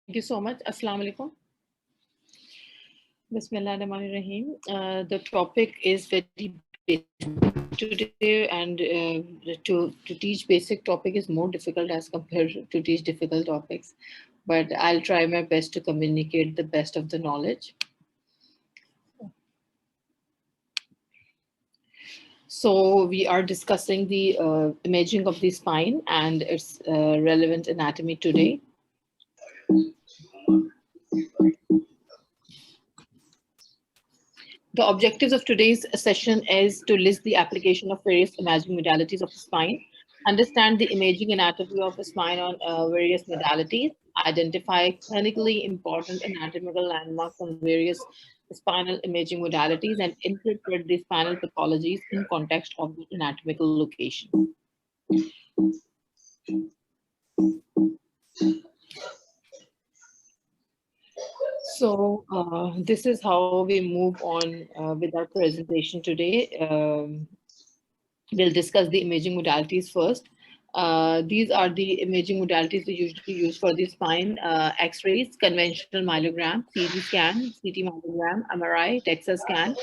Thank you so much. Assalamu alaikum. Bismillahirrahmanirrahim. The topic is very basic today, and to teach basic topic is more difficult as compared to teach difficult topics. But I'll try my best to communicate the best of the knowledge. So we are discussing the imaging of the spine and its relevant anatomy today. The objectives of today's session is to list the application of various imaging modalities of the spine, understand the imaging anatomy of the spine on various modalities, identify clinically important anatomical landmarks on various spinal imaging modalities, and interpret the spinal pathologies in context of the anatomical location. So this is how we move on with our presentation today. We'll discuss the imaging modalities first. These are the imaging modalities we usually use for the spine: X-rays, conventional myelogram, CT scan, CT myelogram, MRI, DEXA scan,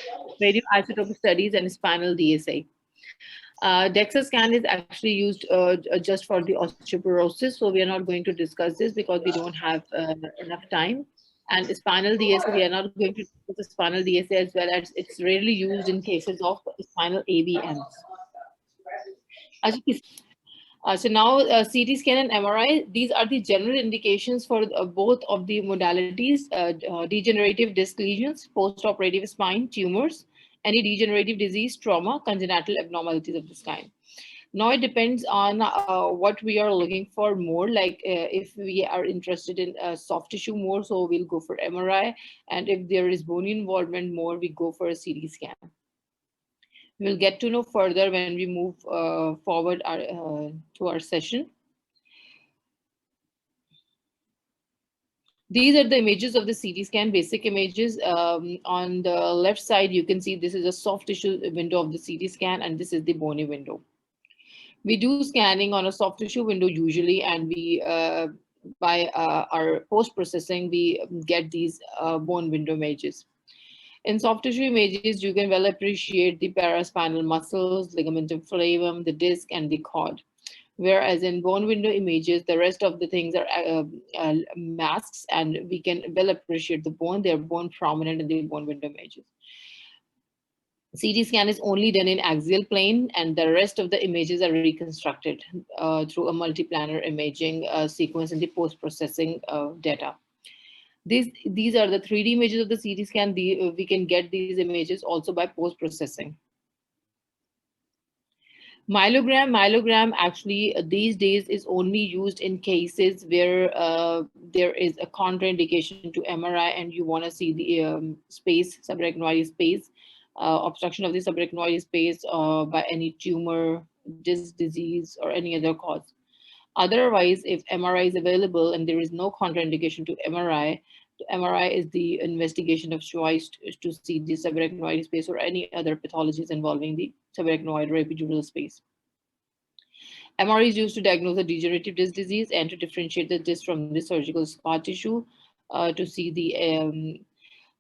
radioisotopic studies, and spinal DSA. DEXA scan is actually used just for the osteoporosis, so we are not going to discuss this because we don't have enough time. And spinal DSA, we are not going to discuss the spinal DSA as well, as it's rarely used in cases of spinal AVMs. So now CT scan and MRI, these are the general indications for both of the modalities: degenerative disc lesions, post-operative spine tumors, any degenerative disease, trauma, congenital abnormalities of this kind. Now it depends on what we are looking for more. Like if we are interested in soft tissue more, so we'll go for MRI, and if there is bone involvement more, we go for a CT scan. We'll get to know further when we move forward to our session. These are the images of the CT scan, basic images. On the left side, you can see this is a soft tissue window of the CT scan, and this is the bony window. We do scanning on a soft tissue window usually, and we, by our post-processing, we get these bone window images. In soft tissue images, you can well appreciate the paraspinal muscles, ligamentum flavum, the disc, and the cord. Whereas in bone window images, the rest of the things are masks, and we can well appreciate the bone. They're bone prominent in the bone window images. CT scan is only done in axial plane, and the rest of the images are reconstructed through a multiplanar imaging sequence in the post-processing data. These are the 3D images of the CT scan. We can get these images also by post-processing. Myelogram actually these days is only used in cases where there is a contraindication to MRI and you want to see the space, subarachnoid space, obstruction of the subarachnoid space by any tumor, disc disease, or any other cause. Otherwise, if MRI is available and there is no contraindication to MRI, MRI is the investigation of choice to see the subarachnoid space or any other pathologies involving the subarachnoid or epidural space. MRI is used to diagnose a degenerative disc disease and to differentiate the disc from the surgical scar tissue to see the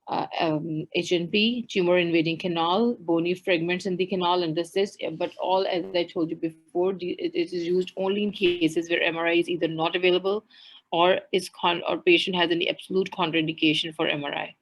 HNP, tumor invading canal, bony fragments in the canal, and the cyst. But all, as I told you before, it is used only in cases where MRI is either not available or patient has any absolute contraindication for MRI.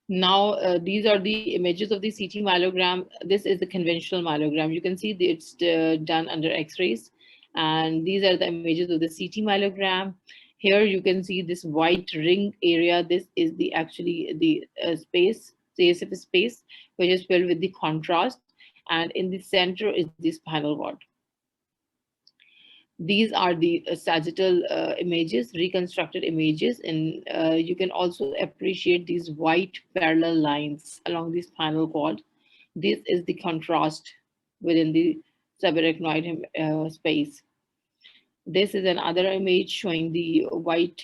Now, these are the images of the CT myelogram. This is the conventional myelogram. You can see it's done under X-rays. And these are the images of the CT myelogram. Here you can see this white ring area. This is actually the space, CSF space, which is filled with the contrast. And in the center is the spinal cord. These are the sagittal images, reconstructed images, and you can also appreciate these white parallel lines along the spinal cord. This is the contrast within the subarachnoid space. This is another image showing the white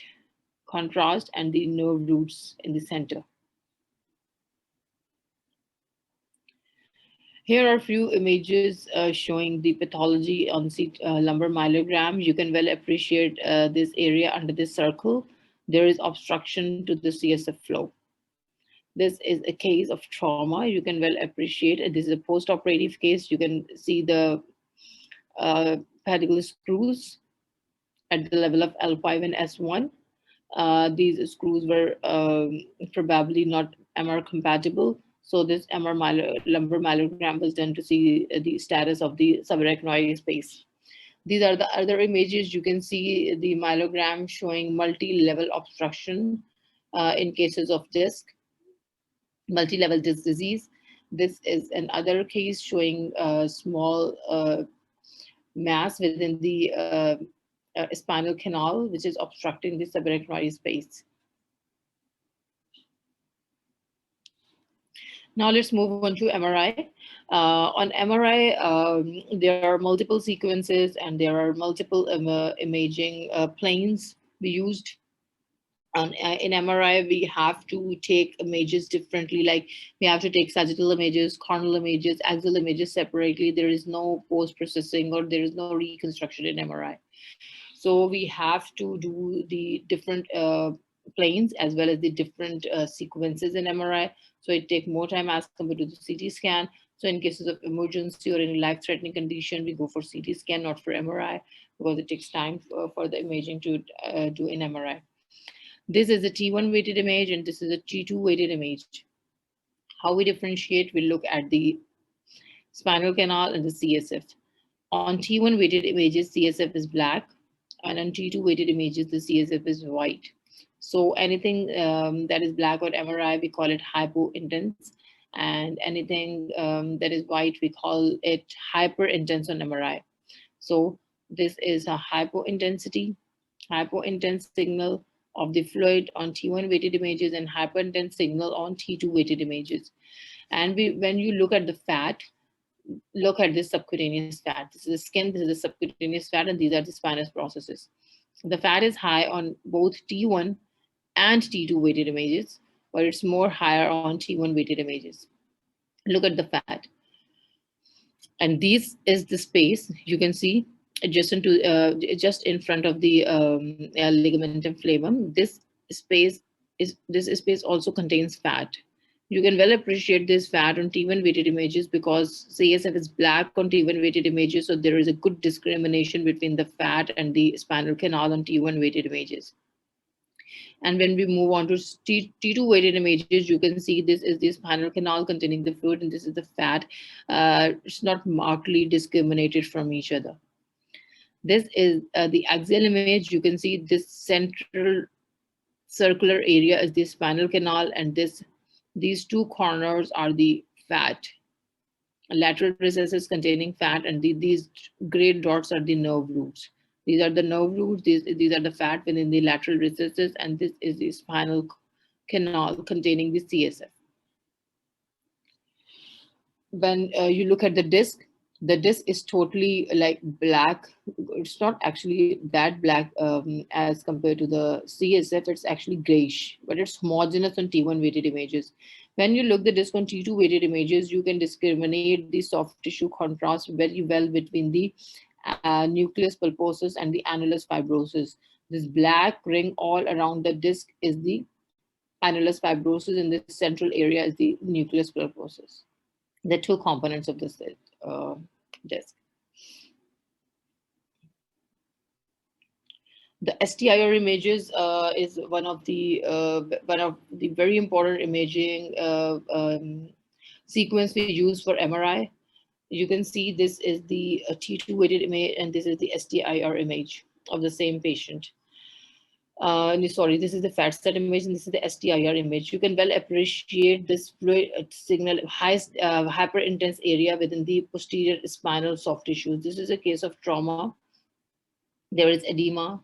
contrast and the nerve roots in the center. Here are a few images showing the pathology on lumbar myelogram. You can well appreciate this area under this circle. There is obstruction to the CSF flow. This is a case of trauma. You can well appreciate it. This is a post-operative case. You can see the pedicle screws at the level of L5 and S1. These screws were probably not MR compatible. So this lumbar myelogram was done to see the status of the subarachnoid space. These are the other images. You can see the myelogram showing multi-level obstruction in cases of disc, multi-level disc disease. This is another case showing a small mass within the spinal canal, which is obstructing the subarachnoid space. Now let's move on to MRI. On MRI, there are multiple sequences and there are multiple imaging planes we used. In MRI, we have to take images differently. Like we have to take sagittal images, coronal images, axial images separately. There is no post-processing or there is no reconstruction in MRI. So we have to do the different planes as well as the different sequences in MRI. So it takes more time as compared to the CT scan. So in cases of emergency or any life-threatening condition, we go for CT scan, not for MRI, because it takes time for the imaging to do in MRI. This is a T1 weighted image and this is a T2 weighted image. How we differentiate, we look at the spinal canal and the CSF. On T1 weighted images, CSF is black, and on T2 weighted images, the CSF is white. So anything that is black on MRI, we call it hypo-intense, and anything that is white, we call it hyper-intense on MRI. So this is a hypo-intense signal of the fluid on T1 weighted images and hyper-intense signal on T2 weighted images. And when you look at the fat, look at this subcutaneous fat. This is the skin, this is the subcutaneous fat, and these are the spinous processes. The fat is high on both T1 and T2 weighted images, but it's more higher on T1 weighted images. Look at the fat. And this is the space you can see just in front of the ligamentum flavum. This space also contains fat. You can well appreciate this fat on T1 weighted images because CSF is black on T1 weighted images, so there is a good discrimination between the fat and the spinal canal on T1 weighted images. And when we move on to T2 weighted images, you can see this is the spinal canal containing the fluid and this is the fat. It's not markedly discriminated from each other. This is the axial image. You can see this central circular area is the spinal canal, and these two corners are the fat. Lateral recesses containing fat, and these gray dots are the nerve roots. These are the nerve roots, these are the fat within the lateral recesses, and this is the spinal canal containing the CSF. When you look at the disc is totally like black. It's not actually that black as compared to the CSF. It's actually grayish, but it's homogeneous on T1 weighted images. When you look the disc on T2 weighted images, you can discriminate the soft tissue contrast very well between the nucleus pulposus and the annulus fibrosus. This black ring all around the disc is the annulus fibrosus, and this central area is the nucleus pulposus. The two components of this disc. The STIR images is one of the very important imaging sequence we use for MRI. You can see this is the T2 weighted image, and this is the STIR image of the same patient. Sorry, this is the fat set image, and this is the STIR image. You can well appreciate this fluid signal, hyper intense area within the posterior spinal soft tissue. This is a case of trauma. There is edema,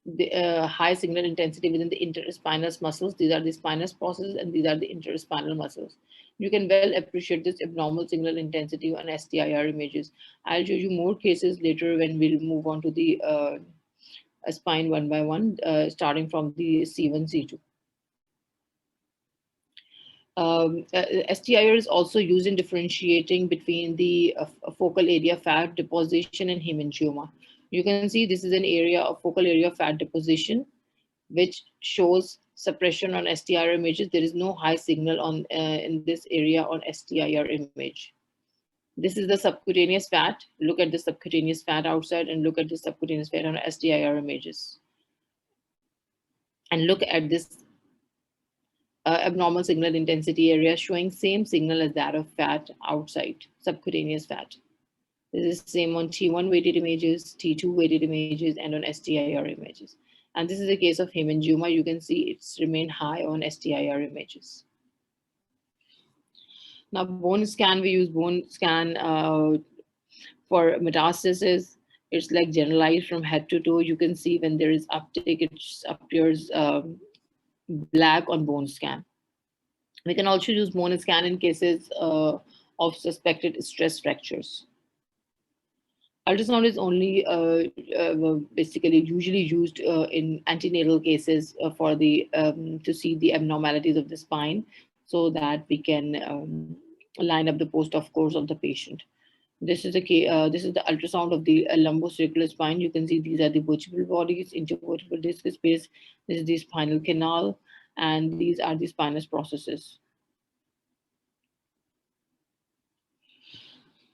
the high signal intensity within the interspinous muscles. These are the spinous processes, and these are the interspinal muscles. You can well appreciate this abnormal signal intensity on STIR images. I'll show you more cases later when we'll move on to the spine one by one, starting from the C1, C2. STIR is also used in differentiating between the focal area fat deposition and hemangioma. You can see this is an area of focal area of fat deposition, which shows suppression on STIR images. There is no high signal on in this area on STIR image. This is the subcutaneous fat. Look at the subcutaneous fat outside and look at the subcutaneous fat on STIR images. And look at this abnormal signal intensity area showing same signal as that of fat outside, subcutaneous fat. This is same on T1 weighted images, T2 weighted images, and on STIR images. And this is a case of hemangioma. You can see it's remained high on STIR images. Now, bone scan, we use bone scan for metastasis. It's like generalized from head to toe. You can see when there is uptake, it appears black on bone scan. We can also use bone scan in cases of suspected stress fractures. Ultrasound is only basically usually used in antenatal cases for the to see the abnormalities of the spine, so that we can line up the post-op course of the patient. This is the ultrasound of the lumbocircular spine. You can see these are the vertebral bodies, intervertebral disc space. This is the spinal canal, and these are the spinous processes.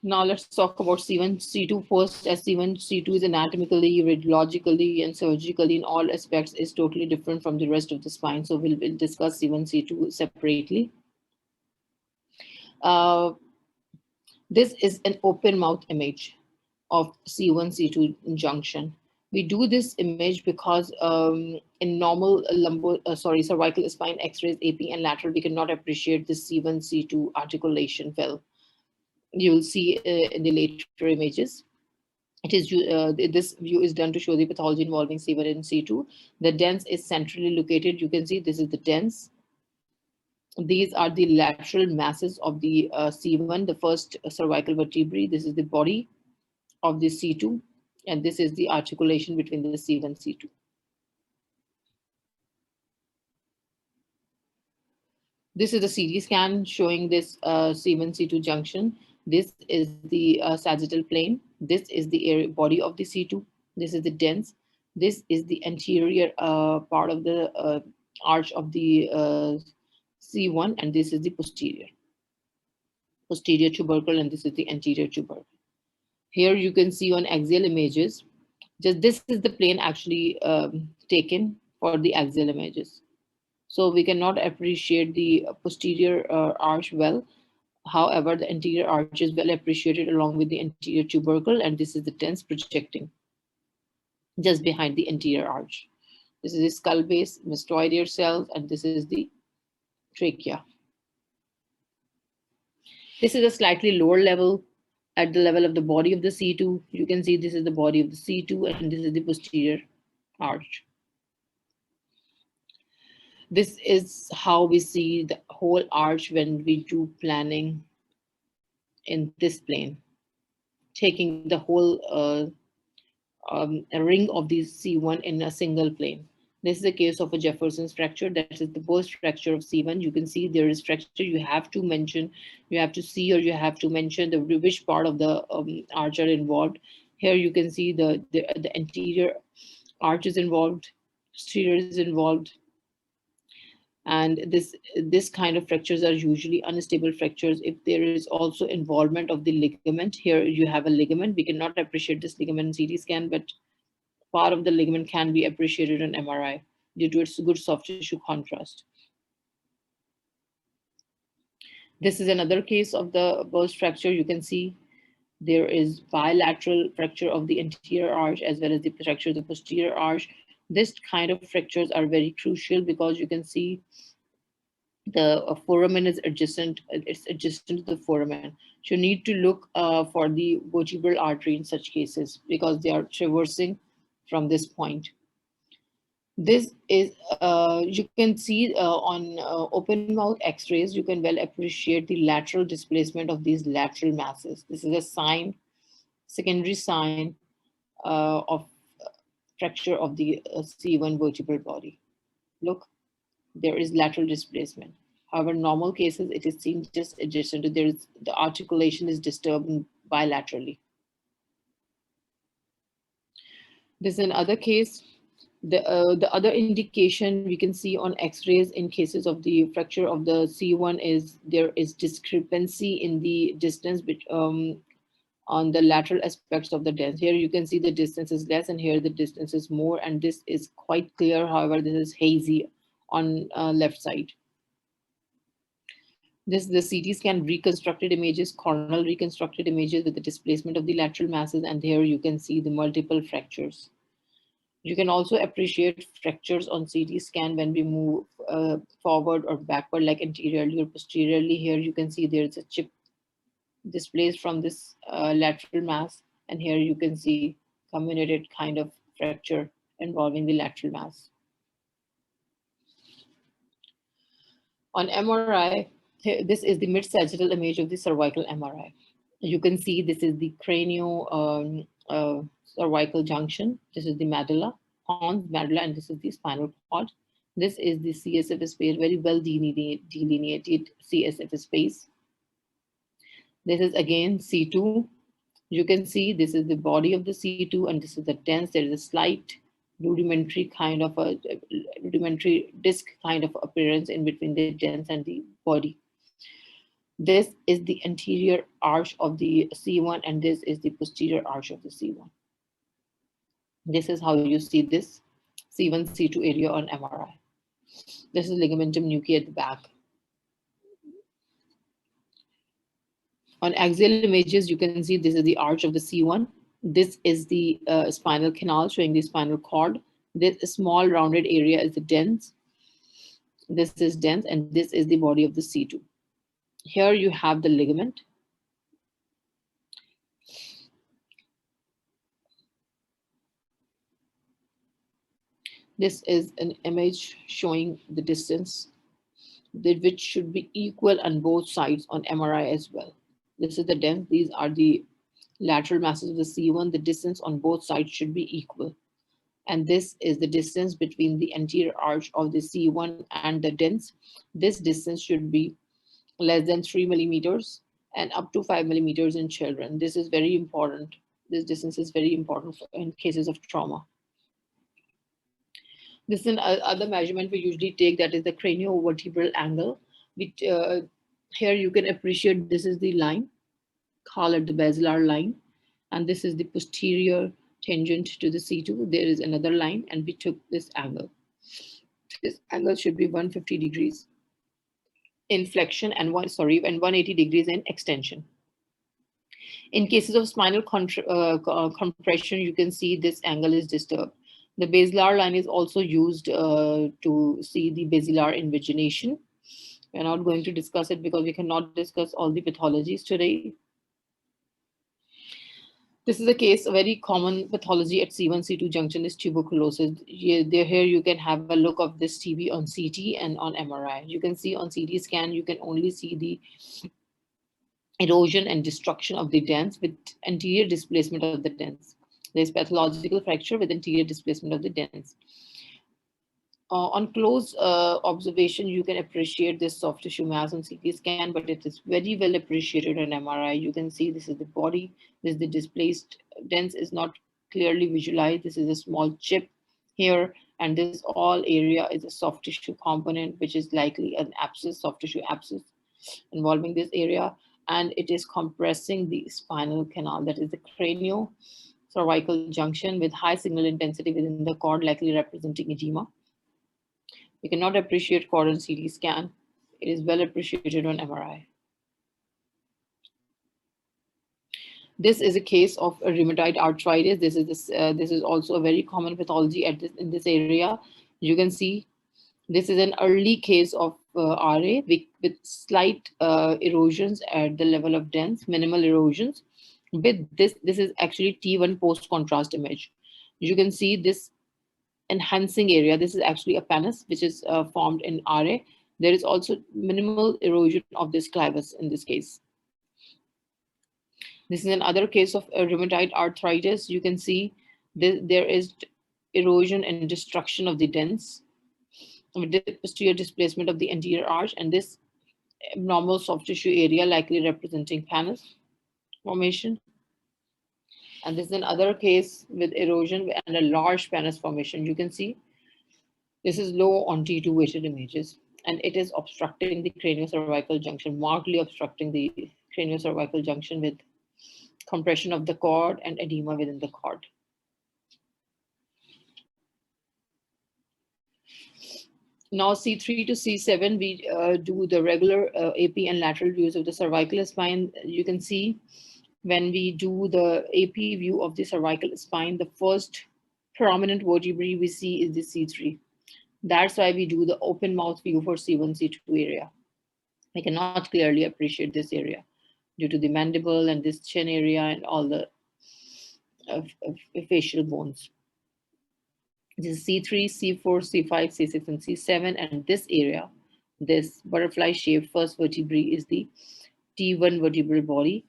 Now let's talk about C1, C2 first, as C1, C2 is anatomically, radiologically, and surgically in all aspects is totally different from the rest of the spine. So we'll discuss C1, C2 separately. This is an open mouth image of C1, C2 junction. We do this image because in normal cervical spine X-rays, AP and lateral, we cannot appreciate this C1, C2 articulation well. You'll see in the later images. It is this view is done to show the pathology involving C1 and C2. The dens is centrally located. You can see this is the dens. These are the lateral masses of the C1, the first cervical vertebrae. This is the body of the C2, and this is the articulation between the C1 and C2. This is the CT scan showing this C1, C2 junction. This is the sagittal plane. This is the area, body of the C2. This is the dens. This is the anterior part of the arch of the C1, and this is the posterior tubercle, and this is the anterior tubercle. Here you can see on axial images, just this is the plane actually taken for the axial images. So we cannot appreciate the posterior arch well. However, the anterior arch is well appreciated along with the anterior tubercle, and this is the dens projecting just behind the anterior arch. This is the skull base, mastoidea cells, and this is the trachea. This is a slightly lower level, at the level of the body of the C2. You can see this is the body of the C2, and this is the posterior arch. This is how we see the whole arch when we do planning in this plane, taking the whole ring of the C1 in a single plane. This is a case of a Jefferson's fracture. That is the burst fracture of C1. You can see there is fracture. You have to mention, you have to see, or you have to mention the which part of the arch are involved. Here you can see the anterior arch is involved, posterior is involved. And this kind of fractures are usually unstable fractures. If there is also involvement of the ligament, here you have a ligament. We cannot appreciate this ligament in CT scan, but part of the ligament can be appreciated on MRI due to its good soft tissue contrast. This is another case of the burst fracture. You can see there is bilateral fracture of the anterior arch as well as the fracture of the posterior arch. This kind of fractures are very crucial because you can see the foramen is adjacent, it's adjacent to the foramen. So you need to look for the vertebral artery in such cases because they are traversing from this point. This is, you can see on open mouth x-rays, you can well appreciate the lateral displacement of these lateral masses. This is a sign, secondary sign of fracture of the C1 vertebral body. Look, there is lateral displacement. However, normal cases, it is seen just adjacent to the articulation is disturbed bilaterally. This is another case. The other indication we can see on X-rays in cases of the fracture of the C1 is there is discrepancy in the distance on the lateral aspects of the dents. Here you can see the distance is less and here the distance is more, and this is quite clear. However, this is hazy on left side. This is the CT scan reconstructed images, coronal reconstructed images with the displacement of the lateral masses, and here you can see the multiple fractures. You can also appreciate fractures on CT scan when we move forward or backward, like anteriorly or posteriorly. Here you can see there's a chip displaced from this lateral mass, and here you can see comminuted kind of fracture involving the lateral mass. On MRI, this is the mid-sagittal image of the cervical MRI. You can see this is the cranial cervical junction. This is the medulla, pons medulla, and this is the spinal cord. This is the CSF space, very well delineated CSF space. This is again C2. You can see this is the body of the C2, and this is the dens. There is a slight rudimentary kind of a rudimentary disc kind of appearance in between the dens and the body. This is the anterior arch of the C1, and this is the posterior arch of the C1. This is how you see this C1, C2 area on MRI. This is ligamentum nuchae at the back. On axial images, you can see this is the arch of the C1. This is the spinal canal showing the spinal cord. This small rounded area is the dens. This is dens, and this is the body of the C2. Here you have the ligament. This is an image showing the distance, which should be equal on both sides on MRI as well. This is the dens. These are the lateral masses of the C1. The distance on both sides should be equal. And this is the distance between the anterior arch of the C1 and the dens. This distance should be less than 3 millimeters and up to 5 millimeters in children. This is very important. This distance is very important in cases of trauma. This is another measurement we usually take, that is the craniovertebral angle. Here you can appreciate this is the line, call it the basilar line, and this is the posterior tangent to the C2. There is another line, and we took this angle. This angle should be 150 degrees in flexion and 180 degrees in extension. In cases of spinal compression, you can see this angle is disturbed. The basilar line is also used to see the basilar invagination. We're not going to discuss it because we cannot discuss all the pathologies today. This is a case, a very common pathology at C1, C2 junction is tuberculosis. Here you can have a look of this TB on CT and on MRI. You can see on CT scan, you can only see the erosion and destruction of the dens with anterior displacement of the dens. There's pathological fracture with anterior displacement of the dens. On close observation, you can appreciate this soft tissue mass on CT scan, but it is very well appreciated on MRI. You can see this is the body, this is the displaced dens is not clearly visualized. This is a small chip here, and this all area is a soft tissue component, which is likely an abscess, soft tissue abscess involving this area, and it is compressing the spinal canal, that is the cranial cervical junction with high signal intensity within the cord, likely representing edema. You cannot appreciate cord on CT scan. It is well appreciated on MRI. This is a case of a rheumatoid arthritis. This is also a very common pathology in this area. You can see this is an early case of RA with slight erosions at the level of dens, minimal erosions. With this is actually T1 post-contrast image. You can see this enhancing area. This is actually a pannus, which is formed in RA. There is also minimal erosion of this clivus in this case. This is another case of rheumatoid arthritis. You can see there is erosion and destruction of the dens with the posterior displacement of the anterior arch, and this abnormal soft tissue area likely representing pannus formation. And this is another case with erosion and a large pannus formation. You can see this is low on T2 weighted images, and it is obstructing the craniocervical junction, markedly obstructing the craniocervical junction with compression of the cord and edema within the cord. Now C3 to C7, we do the regular AP and lateral views of the cervical spine. You can see when we do the AP view of the cervical spine, the first prominent vertebrae we see is the C3. That's why we do the open mouth view for C1, C2 area. We cannot clearly appreciate this area due to the mandible and this chin area and all the facial bones. This is C3, C4, C5, C6, and C7, and this area, this butterfly-shaped first vertebrae is the T1 vertebral body.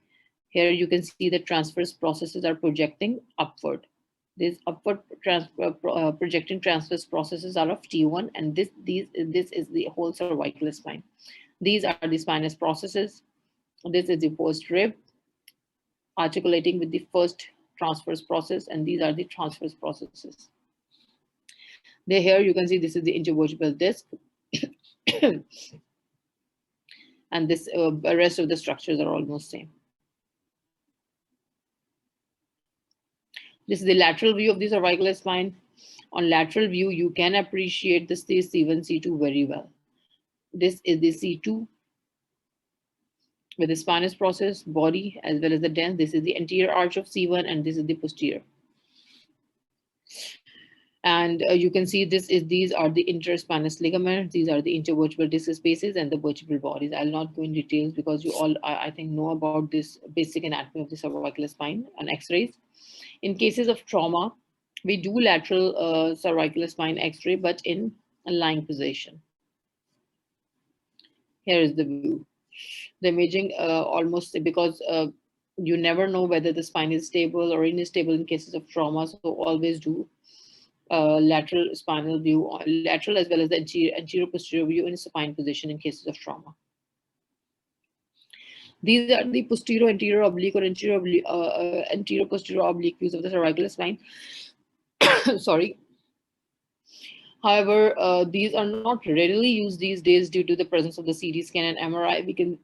Here you can see the transverse processes are projecting upward. These upward projecting transverse processes are of T1, and this is the whole cervical spine. These are the spinous processes. This is the post rib articulating with the first transverse process, and these are the transverse processes. Here you can see this is the intervertebral disc, and this rest of the structures are almost same. This is the lateral view of the cervical spine. On lateral view, you can appreciate this C1, C2 very well. This is the C2 with the spinous process, body, as well as the dens. This is the anterior arch of C1, and this is the posterior. And you can see these are the interspinous ligaments. These are the intervertebral disc spaces and the vertebral bodies. I'll not go in details because you all, I think, know about this basic anatomy of the cervical spine and X-rays. In cases of trauma, we do lateral cervical spine X-ray, but in a lying position. Here is the view. The imaging almost, because you never know whether the spine is stable or unstable in cases of trauma, so always do lateral spinal view, lateral as well as the anterior posterior view in supine position in cases of trauma. These are the posterior anterior oblique or anterior posterior oblique views of the cervical spine. Sorry. However, these are not readily used these days due to the presence of the CT scan and MRI. We can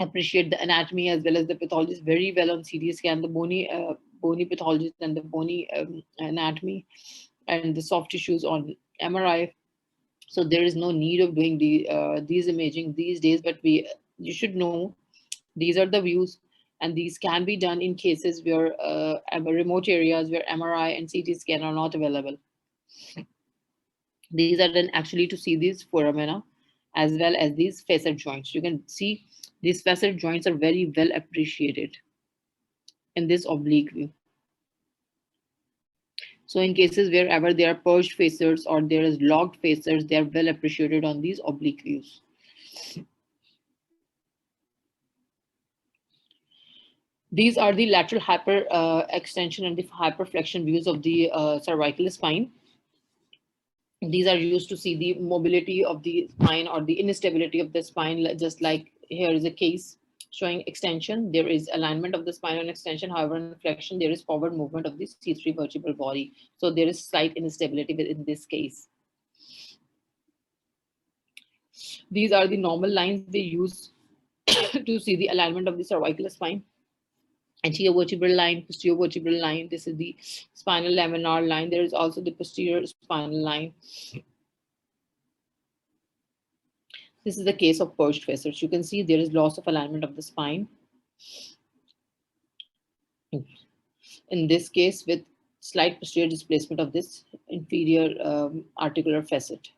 appreciate the anatomy as well as the pathologies very well on CT scan, the bony pathologies and the bony anatomy and the soft tissues on MRI. So there is no need of doing these imaging these days, but you should know these are the views, and these can be done in cases where remote areas where MRI and CT scan are not available. These are done actually to see these foramina as well as these facet joints. You can see these facet joints are very well appreciated in this oblique view. So in cases wherever there are purged facets or there is locked facets, they are well appreciated on these oblique views. These are the lateral hyper extension and the hyperflexion views of the cervical spine. These are used to see the mobility of the spine or the instability of the spine, just like here is a case showing extension. There is alignment of the spine on extension. However, in flexion, there is forward movement of the C3 vertebral body. So there is slight instability in this case. These are the normal lines they use to see the alignment of the cervical spine. Anterior vertebral line, posterior vertebral line. This is the spinal laminar line. There is also the posterior spinal line. This is the case of purged facets. You can see there is loss of alignment of the spine. In this case, with slight posterior displacement of this inferior articular facet.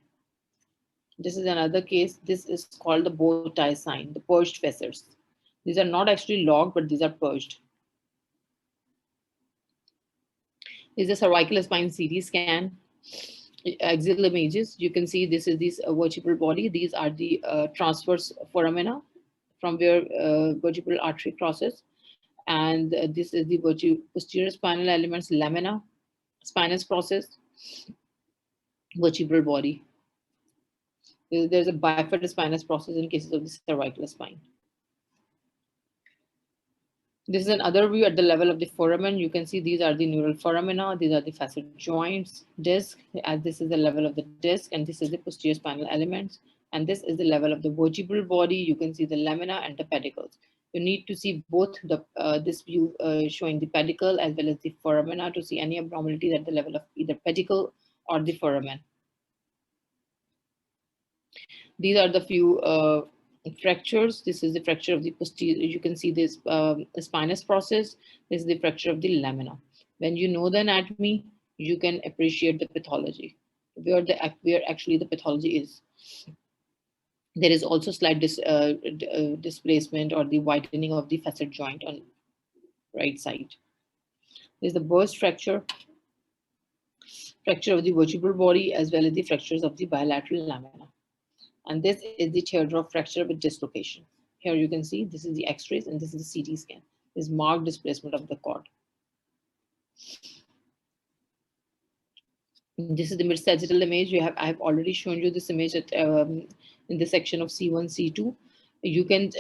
This is another case. This is called the bow tie sign, the purged facets. These are not actually locked, but these are purged. This is a cervical spine CT scan. Axial images. You can see this is this vertebral body. These are the transverse foramina from where vertebral artery crosses. And this is the posterior spinal elements, lamina, spinous process, vertebral body. There's a bifid spinous process in cases of the cervical spine. This is another view at the level of the foramen. You can see these are the neural foramina, these are the facet joints, disc, as this is the level of the disc, and this is the posterior spinal elements. And this is the level of the vertebral body. You can see the lamina and the pedicles. You need to see both this view showing the pedicle as well as the foramina to see any abnormalities at the level of either pedicle or the foramen. These are the few fractures. This is the fracture of the posterior. You can see this spinous process. This is the fracture of the lamina. When you know the anatomy, you can appreciate the pathology, where actually the pathology is. There is also slight displacement or the widening of the facet joint on right side. There's the burst fracture of the vertebral body, as well as the fractures of the bilateral lamina. And this is the teardrop fracture with dislocation. Here you can see this is the X-rays and this is the CT scan. This marked displacement of the cord. This is the mid-sagittal image. I have already shown you this image in the section of C1, C2. You can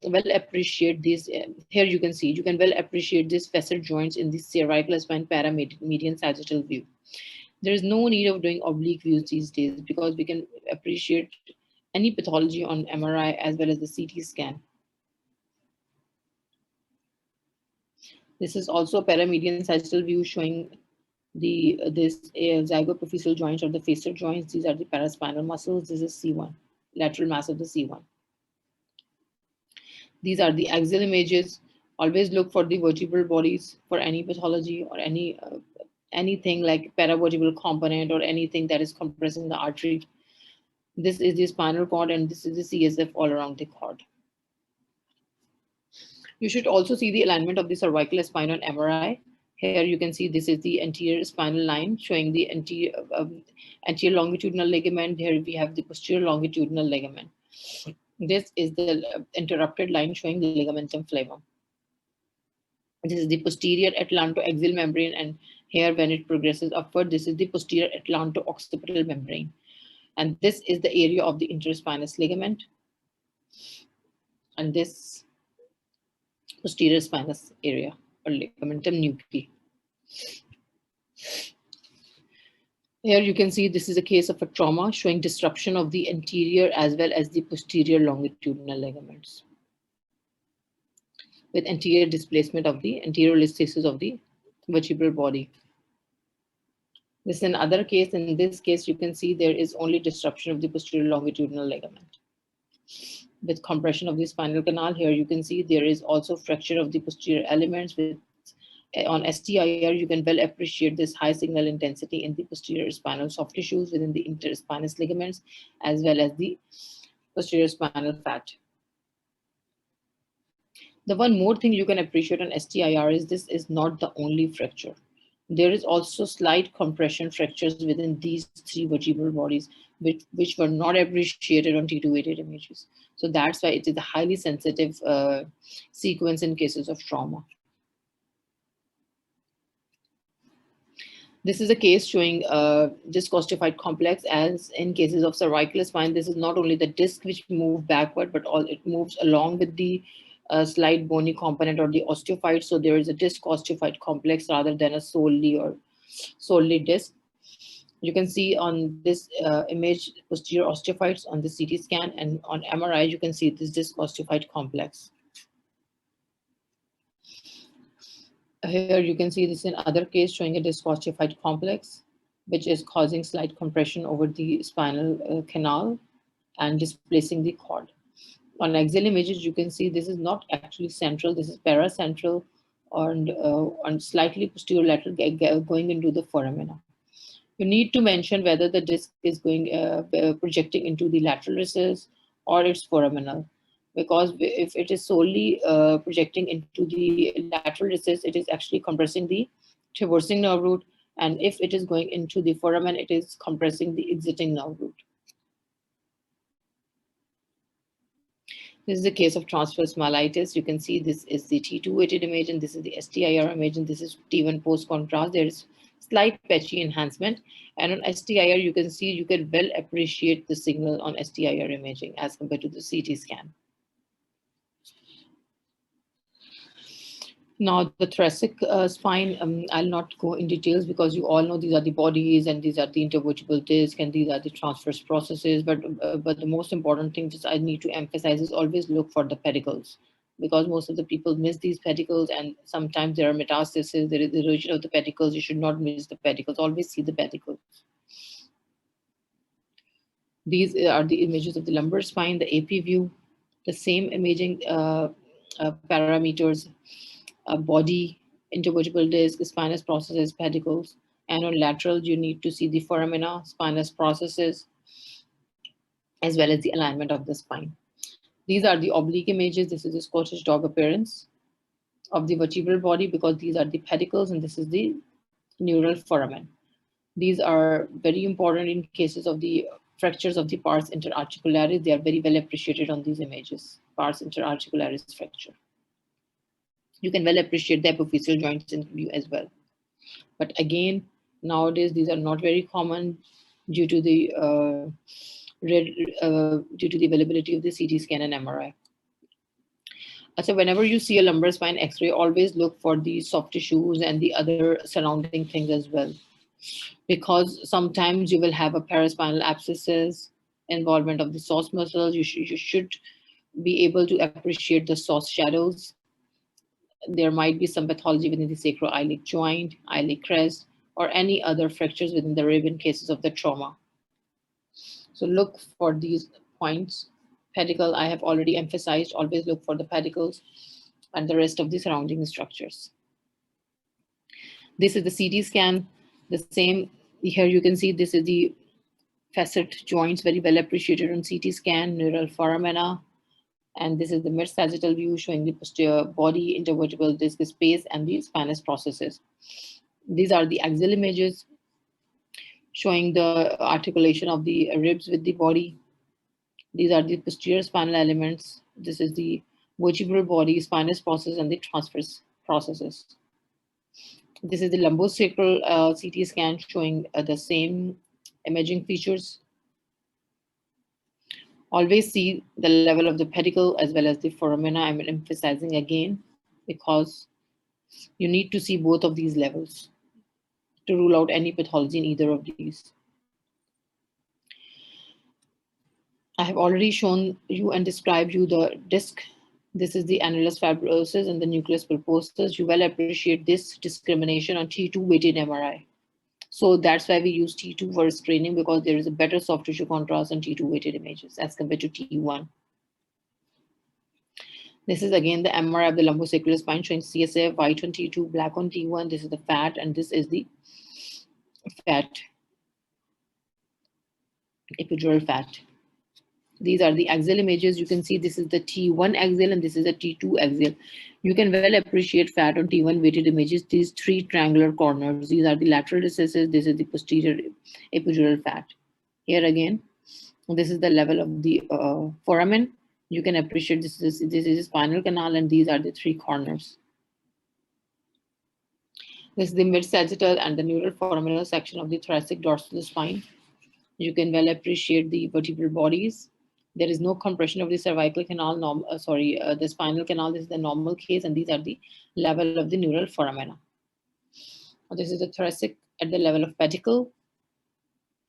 well appreciate this. Here you can well appreciate these facet joints in the cervical spine paramedian sagittal view. There is no need of doing oblique views these days because we can appreciate any pathology on MRI as well as the CT scan. This is also a paramedian sagittal view showing this zygoprophyseal joints or the facet joints. These are the paraspinal muscles. This is C1, lateral mass of the C1. These are the axial images. Always look for the vertebral bodies for any pathology or anything like paravertebral component or anything that is compressing the artery. This is the spinal cord and this is the CSF all around the cord. You should also see the alignment of the cervical spine on MRI. Here you can see this is the anterior spinal line showing the anterior longitudinal ligament. Here we have the posterior longitudinal ligament. This is the interrupted line showing the ligamentum flavum. This is the posterior atlantoaxial membrane, and here when it progresses upward, this is the posterior atlanto-occipital membrane. And this is the area of the interspinous ligament. And this posterior spinous area or ligamentum nuclei. Here you can see this is a case of a trauma showing disruption of the anterior as well as the posterior longitudinal ligaments with anterior displacement of the anterior listhesis of the vertebral body. This is another case. In this case, you can see there is only disruption of the posterior longitudinal ligament with compression of the spinal canal. Here you can see there is also fracture of the posterior elements. With on STIR, you can well appreciate this high signal intensity in the posterior spinal soft tissues within the interspinous ligaments, as well as the posterior spinal fat. The one more thing you can appreciate on STIR is this is not the only fracture. There is also slight compression fractures within these three vertebral bodies, which were not appreciated on T288 images. So that's why it is a highly sensitive sequence in cases of trauma. This is a case showing disc osteophyte complex. As in cases of cervical spine, this is not only the disc which move backward, but it moves along with the slight bony component or the osteophyte. So there is a disc osteophyte complex rather than a solely disc. You can see on this image posterior osteophytes on the CT scan, and on MRI you can see this disc osteophyte complex. Here you can see this in other case showing a disc osteophyte complex, which is causing slight compression over the spinal canal and displacing the cord. On axial images, you can see this is not actually central, this is paracentral and slightly posterior lateral going into the foramina. You need to mention whether the disc is going projecting into the lateral recess or it's foraminal. Because if it is solely projecting into the lateral recess, it is actually compressing the traversing nerve root. And if it is going into the foramen, it is compressing the exiting nerve root. This is a case of transverse myelitis. You can see this is the T288 image, and this is the STIR image, and this is T1 post contrast. There is slight patchy enhancement. And on STIR, you can see, you can well appreciate the signal on STIR imaging as compared to the CT scan. Now, the thoracic spine, I'll not go in details because you all know these are the bodies and these are the intervertebral disc and these are the transverse processes. But the most important thing just I need to emphasize is always look for the pedicles, because most of the people miss these pedicles and sometimes there are metastases, there is erosion of the pedicles. You should not miss the pedicles. Always see the pedicles. These are the images of the lumbar spine, the AP view, the same imaging parameters. Body, intervertebral disc, spinous processes, pedicles, and on lateral, you need to see the foramina, spinous processes, as well as the alignment of the spine. These are the oblique images. This is the Scottish dog appearance of the vertebral body because these are the pedicles and this is the neural foramen. These are very important in cases of the fractures of the pars interarticularis. They are very well appreciated on these images, pars interarticularis fracture. You can well appreciate the epiphyseal joints in view as well. But again, nowadays these are not very common due to the due to the availability of the CT scan and MRI. So whenever you see a lumbar spine X-ray, always look for the soft tissues and the other surrounding things as well, because sometimes you will have a paraspinal abscesses, involvement of the psoas muscles. You should be able to appreciate the psoas shadows. There might be some pathology within the sacroiliac joint, iliac crest, or any other fractures within the rib in cases of the trauma. So look for these points. Pedicle, I have already emphasized, always look for the pedicles and the rest of the surrounding structures. This is the CT scan. The same, here you can see this is the facet joints, very well appreciated on CT scan, neural foramina. And this is the mid-sagittal view showing the posterior body, intervertebral disc space, and the spinous processes. These are the axial images showing the articulation of the ribs with the body. These are the posterior spinal elements. This is the vertebral body, spinous process, and the transverse processes. This is the lumbosacral CT scan showing the same imaging features. Always see the level of the pedicle as well as the foramina. I'm emphasizing again because you need to see both of these levels to rule out any pathology in either of these. I have already shown you and described you the disc. This is the annulus fibrosus and the nucleus pulposus. You well appreciate this discrimination on T2 weighted MRI. So that's why we use T2 for screening, because there is a better soft tissue contrast on T2 weighted images as compared to T1. This is again the MRI of the lumbosacral spine showing CSF, white on T2, black on T1. This is the fat, and this is the fat, epidural fat. These are the axial images. You can see this is the T1 axial and this is the T2 axial. You can well appreciate fat on T1 weighted images. These three triangular corners. These are the lateral recesses. This is the posterior epidural fat. Here again, this is the level of the foramen. You can appreciate this is the spinal canal, and these are the three corners. This is the mid-sagittal and the neural foraminal section of the thoracic dorsal spine. You can well appreciate the vertebral bodies. There is no compression of the cervical canal, the spinal canal. This is the normal case, and these are the level of the neural foramina. This is the thoracic at the level of pedicle.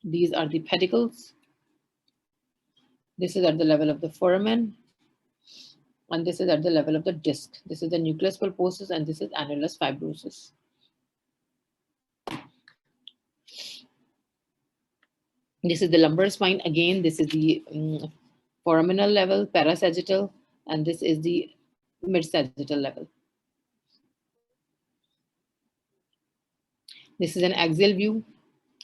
These are the pedicles. This is at the level of the foramen. And this is at the level of the disc. This is the nucleus pulposus, and this is annulus fibrosus. This is the lumbar spine. Again, this is the foraminal level, parasagittal, and this is the mid-sagittal level. This is an axial view.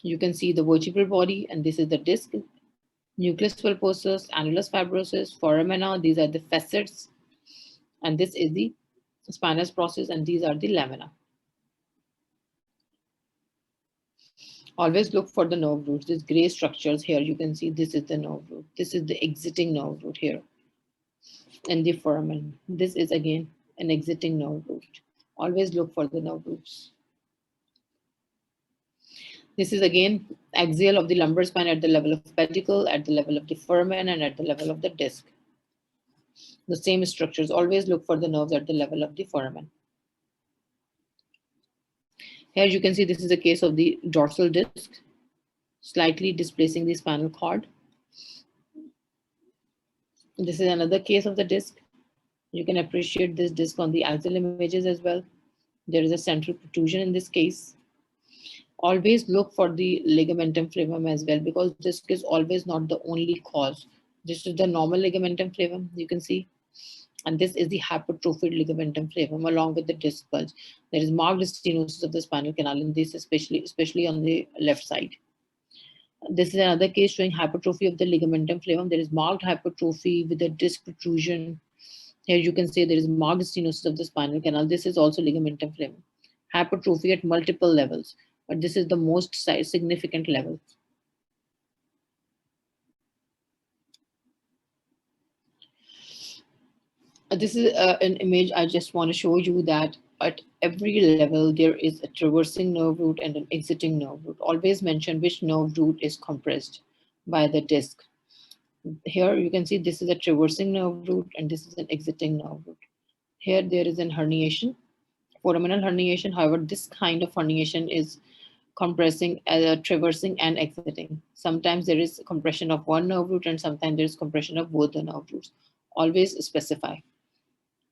You can see the vertebral body, and this is the disc, nucleus pulposus, annulus fibrosus, foramina. These are the facets, and this is the spinous process, and these are the lamina. Always look for the nerve roots. These gray structures here, you can see this is the nerve root. This is the exiting nerve root here, and the foramen. This is again an exiting nerve root. Always look for the nerve roots. This is again axial of the lumbar spine at the level of pedicle, at the level of the foramen, and at the level of the disc. The same structures. Always look for the nerves at the level of the foramen. Here you can see this is a case of the dorsal disc, slightly displacing the spinal cord. This is another case of the disc. You can appreciate this disc on the axial images as well. There is a central protrusion in this case. Always look for the ligamentum flavum as well, because disc is always not the only cause. This is the normal ligamentum flavum, you can see. And this is the hypertrophied ligamentum flavum along with the disc bulge. There is marked stenosis of the spinal canal in this, especially on the left side. This is another case showing hypertrophy of the ligamentum flavum. There is marked hypertrophy with a disc protrusion. Here you can see there is marked stenosis of the spinal canal. This is also ligamentum flavum. Hypertrophy at multiple levels, but this is the most significant level. This is an image I just want to show you that at every level there is a traversing nerve root and an exiting nerve root. Always mention which nerve root is compressed by the disc. Here you can see this is a traversing nerve root and this is an exiting nerve root. Here there is an herniation, foraminal herniation. However, this kind of herniation is compressing, traversing and exiting. Sometimes there is compression of one nerve root and sometimes there is compression of both the nerve roots. Always specify.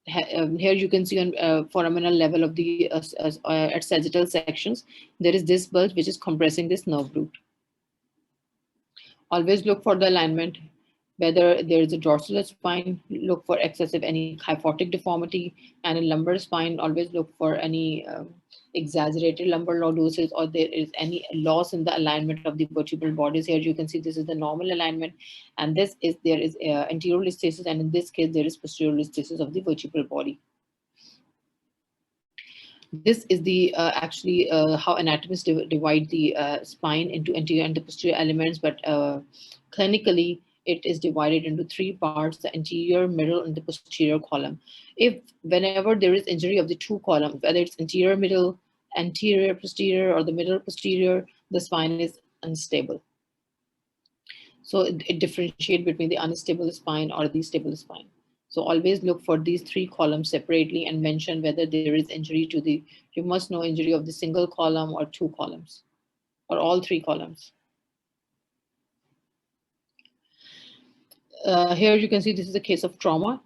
Here you can see on foraminal level of the at sagittal sections, there is this bulge which is compressing this nerve root. Always look for the alignment, whether there is a dorsal spine, look for excessive any kyphotic deformity, and in lumbar spine, always look for any exaggerated lumbar lordosis, or there is any loss in the alignment of the vertebral bodies. Here you can see this is the normal alignment, and this is there is anterior listhesis, and in this case there is posterior listhesis of the vertebral body. This is the actually how anatomists divide the spine into anterior and the posterior elements, but clinically it is divided into three parts: the anterior, middle, and the posterior column. If whenever there is injury of the two columns, whether it's anterior, middle, anterior, posterior, or the middle, posterior, the spine is unstable. So it differentiates between the unstable spine or the stable spine. So always look for these three columns separately and mention whether there is injury to the, you must know injury of the single column or two columns or all three columns. Here you can see this is a case of trauma.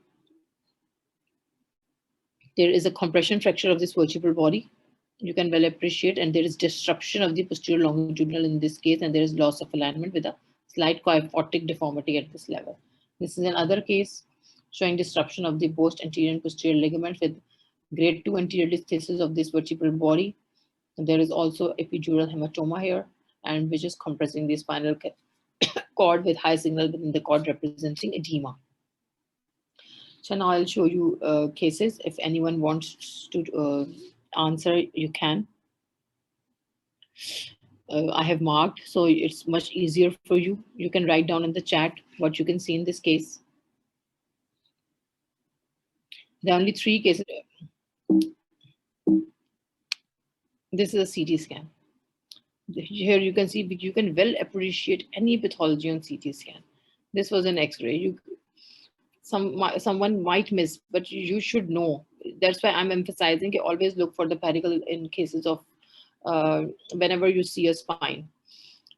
There is a compression fracture of this vertebral body. You can well appreciate, and there is disruption of the posterior longitudinal in this case, and there is loss of alignment with a slight kyphotic deformity at this level. This is another case showing disruption of the both anterior and posterior ligaments with grade 2 anterior listhesis of this vertebral body. And there is also epidural hematoma here, and which is compressing the spinal cord with high signal within the cord representing edema. So now I'll show you cases. If anyone wants to answer, you can. I have marked, so it's much easier for you. You can write down in the chat what you can see in this case. There are only three cases. This is a CT scan. Here you can see, you can well appreciate any pathology on CT scan. This was an X-ray. Someone might miss, but you should know. That's why I'm emphasizing, always look for the pedicle in cases of whenever you see a spine.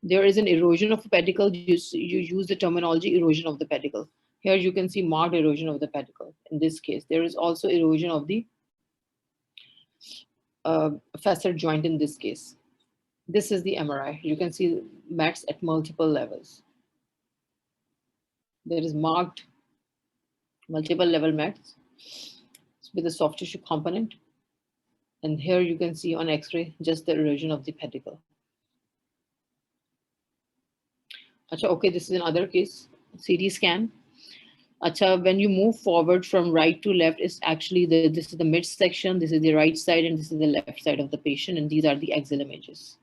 There is an erosion of a pedicle. You use the terminology erosion of the pedicle. Here you can see marked erosion of the pedicle. In this case, there is also erosion of the facet joint in this case. This is the MRI. You can see mets at multiple levels. There is marked multiple level mets with a soft tissue component. And here you can see on X-ray just the erosion of the pedicle. Achha, okay, this is another case, CT scan. Achha, when you move forward from right to left, is actually this is the midsection, this is the right side, and this is the left side of the patient, and these are the axial images.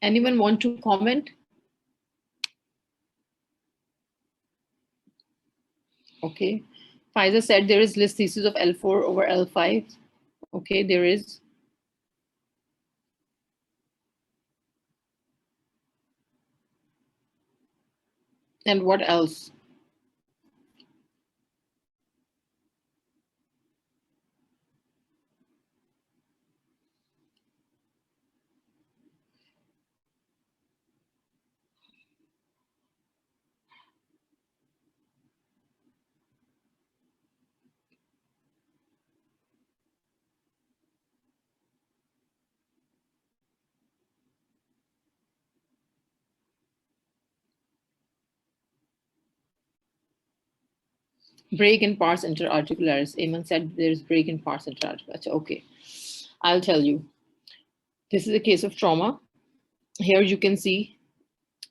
Anyone want to comment? Okay. Pfizer said there is listhesis of L4 over L5. Okay, there is. And what else? Break in pars interarticularis. Eamon said there's break in pars interarticularis. Okay, I'll tell you. This is a case of trauma. Here you can see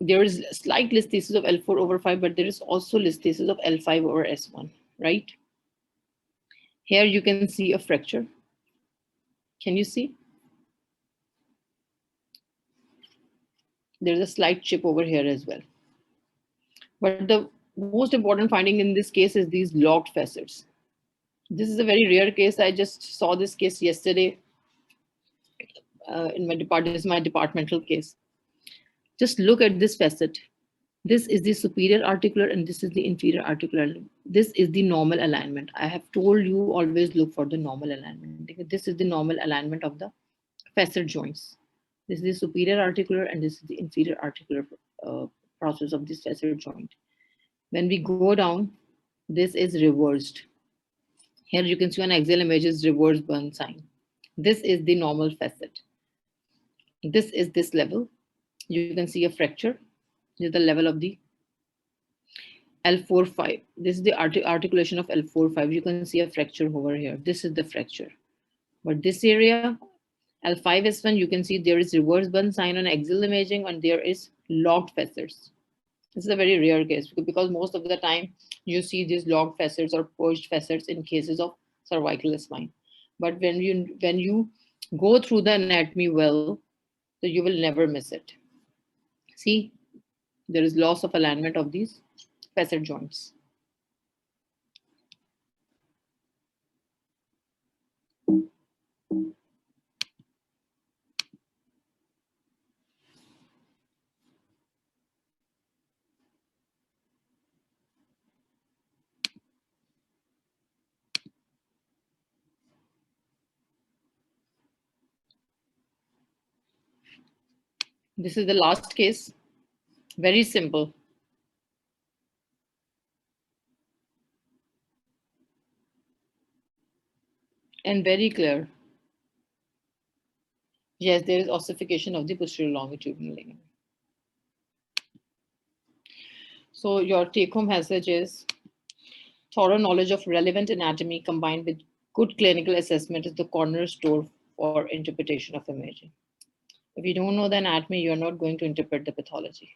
there is slight listhesis of L4 over 5, but there is also listhesis of L5 over S1, right? Here you can see a fracture. Can you see? There's a slight chip over here as well. But the most important finding in this case is these locked facets. This is a very rare case. I just saw this case yesterday in my department. This is my departmental case. Just look at this facet. This is the superior articular and this is the inferior articular. This is the normal alignment. I have told you always look for the normal alignment. This is the normal alignment of the facet joints. This is the superior articular and this is the inferior articular process of this facet joint. When we go down, this is reversed. Here you can see on axial images reverse burn sign. This is the normal facet. This is this level. You can see a fracture. This is the level of the L4-5. This is the articulation of L4-5. You can see a fracture over here. This is the fracture. But this area, L5-S1, you can see there is reverse burn sign on axial imaging and there is locked facets. This is a very rare case because most of the time you see these locked facets or purged facets in cases of cervical spine. But when you go through the anatomy well, so you will never miss it. See, there is loss of alignment of these facet joints. This is the last case. Very simple. And very clear. Yes, there is ossification of the posterior longitudinal ligament. So your take-home message is thorough knowledge of relevant anatomy combined with good clinical assessment is the cornerstone for interpretation of imaging. If you don't know the anatomy, you're not going to interpret the pathology.